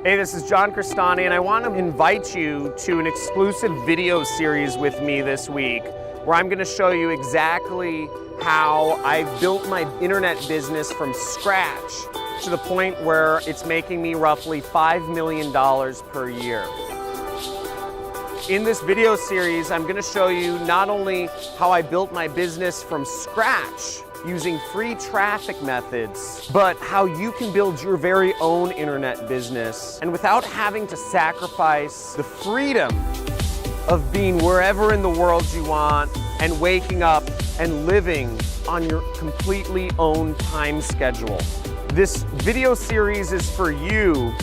Hey, this is John Crestani, and I want to invite you to an exclusive video series with me this week, where I'm going to show you exactly how I built my internet business from scratch to the point where it's making me roughly $5 million per year. In this video series, I'm going to show you not only how I built my business from scratch using free traffic methods, but how you can build your very own internet business and without having to sacrifice the freedom of being wherever in the world you want and waking up and living on your completely own time schedule. This video series is for you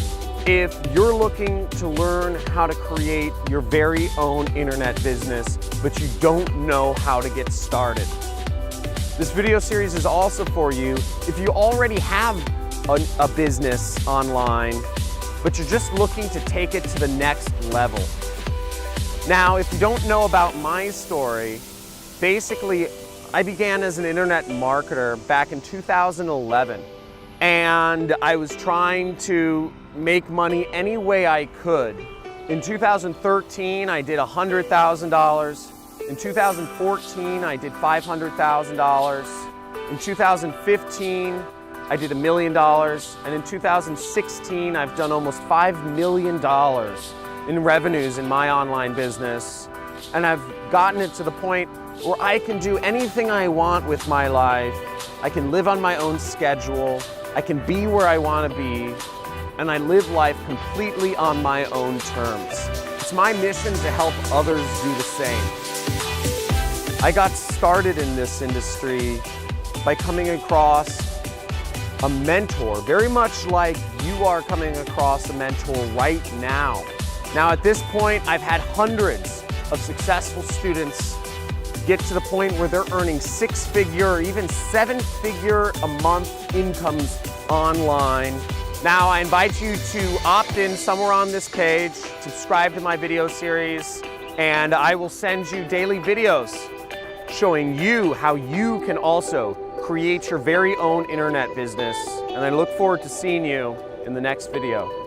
if you're looking to learn how to create your very own internet business, but you don't know how to get started. This video series is also for you if you already have a business online, but you're just looking to take it to the next level. Now, if you don't know about my story, basically, I began as an internet marketer back in 2011, and I was trying to make money any way I could. In 2013, I did $100,000. In 2014, I did $500,000. In 2015, I did $1 million. And in 2016, I've done almost $5 million in revenues in my online business. And I've gotten it to the point where I can do anything I want with my life. I can live on my own schedule. I can be where I want to be. And I live life completely on my own terms. It's my mission to help others do the same. I got started in this industry by coming across a mentor, very much like you are coming across a mentor right now. Now at this point, I've had hundreds of successful students get to the point where they're earning six-figure or even seven-figure a month incomes online. Now I invite you to opt in somewhere on this page, subscribe to my video series, and I will send you daily videos showing you how you can also create your very own internet business. And I look forward to seeing you in the next video.